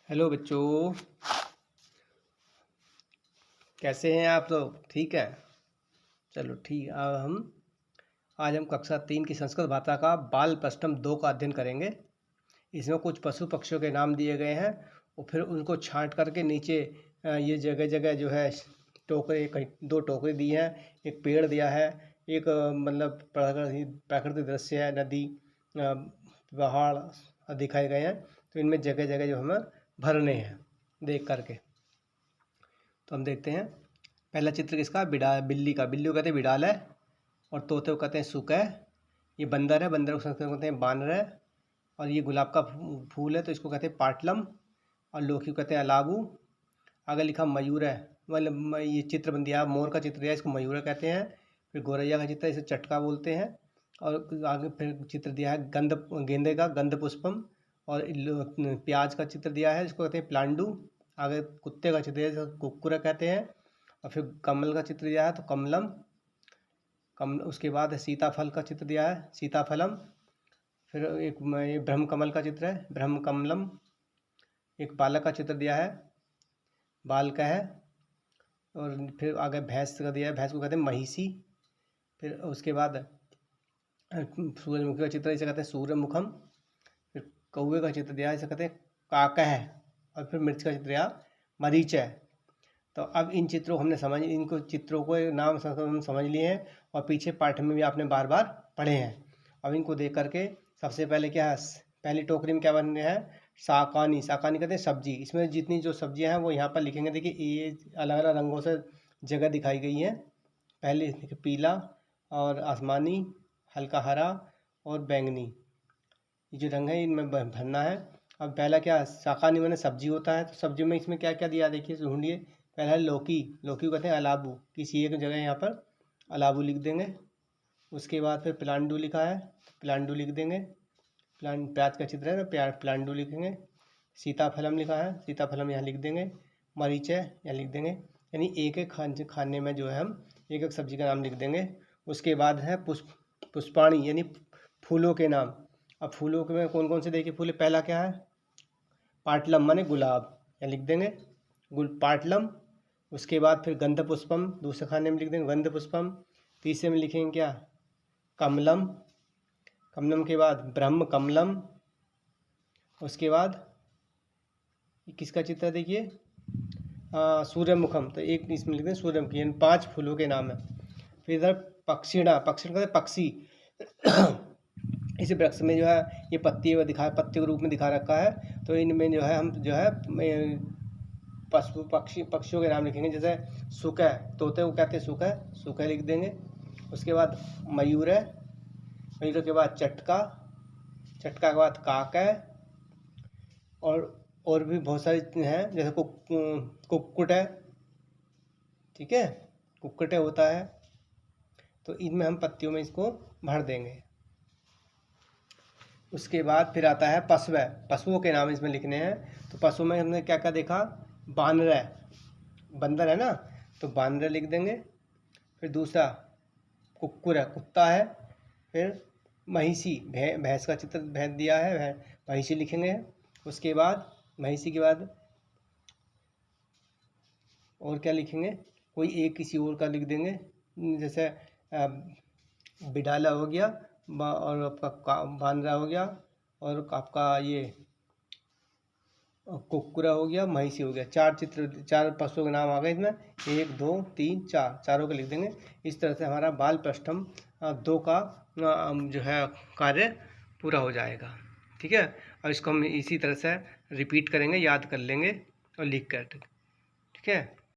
Hello बच्चों, कैसे हैं आप लोग? ठीक है। चलो ठीक। आज हम कक्षा 3 की संस्कृत भाषा का बाल प्रश्नम 2 का अध्ययन करेंगे। इसमें कुछ पशु पक्षियों के नाम दिए गए हैं और फिर उनको छांट करके नीचे ये जगह जगह जो है टोकरे, कहीं 2 टोकरे दिए हैं, एक पेड़ दिया है, एक मतलब प्राकृतिक दृश्य है, नदी, पहाड़ दिखाए गए हैं। तो इनमें जगह जगह जो हमें भरने हैं देख करके। तो हम देखते हैं। पहला चित्र किसका? बिल्ली का। बिल्ली को कहते हैं बिडाल है, और तोते को कहते हैं सुक है। ये बंदर है, बंदर को संस्कृत में कहते हैं बानर है। और ये गुलाब का फूल है तो इसको कहते हैं पाटलम। और लोकी को कहते हैं अलाबू। आगे लिखा मयूर है, मतलब ये चित्र बन दिया, मोर का चित्र दिया, इसको मयूर कहते हैं। फिर गौरैया का चित्र, इसे चटका बोलते हैं। और आगे फिर चित्र दिया है गेंदे का, गंध पुष्पम। और प्याज का चित्र दिया है, इसको कहते हैं प्लांडू। आगे कुत्ते का चित्र है, कुक्कुर कहते हैं। और फिर कमल का चित्र दिया है तो कमलम। उसके बाद सीताफल का चित्र दिया है, सीताफलम। फिर एक ये ब्रह्म कमल का चित्र है, ब्रह्म कमलम। एक बालक का चित्र दिया है, बाल का है। और फिर आगे भैंस का दिया है, भैंस को कहते हैं महिषी। फिर उसके बाद सूरजमुखी का चित्र, इसे कहते हैं सूर्यमुखम। फिर कौवे का चित्र दिया है, इसे कहते हैं काकह। और फिर मिर्च का चित्र दिया मरीच है। तो अब इन चित्रों को हमने इनको चित्रों को नाम हम समझ लिए हैं, और पीछे पाठ में भी आपने बार बार पढ़े हैं। अब इनको देख करके सबसे पहले क्या है, पहली टोकरी में क्या बन रहा है? साकानी। साकानी कहते हैं सब्जी। इसमें जितनी जो सब्जियां हैं वो यहाँ पर लिखेंगे। देखिए ये अलग अलग रंगों से जगह दिखाई गई हैं। पहले देखिए पीला और आसमानी, हल्का हरा और बैंगनी, ये जो रंग है इनमें भरना है। अब पहला क्या, साकानी मैंने सब्जी होता है, तो सब्जी में इसमें क्या क्या दिया देखिए, ढूंढिए। पहला है लौकी। लौकी को कहते हैं अलाबू, किसी एक जगह यहाँ पर अलाबू लिख देंगे। उसके बाद फिर प्लांडू लिखा है, प्लांडू लिख देंगे। प्याज का चित्र है तो प्लांडू लिखेंगे। सीताफलम लिखा है, सीताफलम यहाँ लिख देंगे। मरीच है यहाँ लिख देंगे। यानी एक एक खाने में जो है हम एक एक सब्जी का नाम लिख देंगे। उसके बाद है पुष्पाणी, यानी फूलों के नाम। अब फूलों के में कौन कौन से देखिए फूल, पहला क्या है? पाटलम माने गुलाब, यहाँ लिख देंगे पाटलम। उसके बाद फिर गंध पुष्पम, दूसरे खाने में लिख देंगे गंध पुष्पम। तीसरे में लिखेंगे क्या? कमलम। कमलम के बाद ब्रह्म कमलम। उसके बाद किसका चित्र है देखिए, सूर्यमुखम। तो एक इसमें लिख दें सूर्यमुखी, यानी 5 फूलों के नाम है। फिर इधर पक्षिणा, पक्षिण कहते हैं पक्षी। इस वृक्ष में जो है ये पत्ती पत्ती के रूप में दिखा रखा है। तो इनमें जो है हम जो है पक्षियों के नाम लिखेंगे। जैसे सुक है, तोते को कहते हैं सुक है, सुक है लिख देंगे। उसके बाद मयूर है, मयूर के बाद चटका, चटका के बाद काक है। और भी बहुत सारी हैं, जैसे कुक्कुट है, ठीक है, कुक्कुटे होता है। तो इनमें हम पत्तियों में इसको भर देंगे। उसके बाद फिर आता है पशु है, पशुओं के नाम इसमें लिखने हैं। तो पशु में हमने क्या क्या देखा? बानर है, बंदर है ना, तो बानर लिख देंगे। फिर दूसरा कुक्कुर है, कुत्ता है। फिर महिषी, भैंस का चित्र भैंस दिया है, महिषी लिखेंगे। उसके बाद महिषी के बाद और क्या लिखेंगे? कोई एक किसी और का लिख देंगे। जैसे बिडाला हो गया, और आपका बांद्रा हो गया, और आपका ये कुक्कुरा हो गया, महिषी हो गया। 4 पशुओं के नाम आ गए इसमें। 1 2 3 4, चारों को लिख देंगे। इस तरह से हमारा बाल प्रश्नम 2 का जो है कार्य पूरा हो जाएगा। ठीक है। और इसको हम इसी तरह से रिपीट करेंगे, याद कर लेंगे और लिख कर। ठीक है।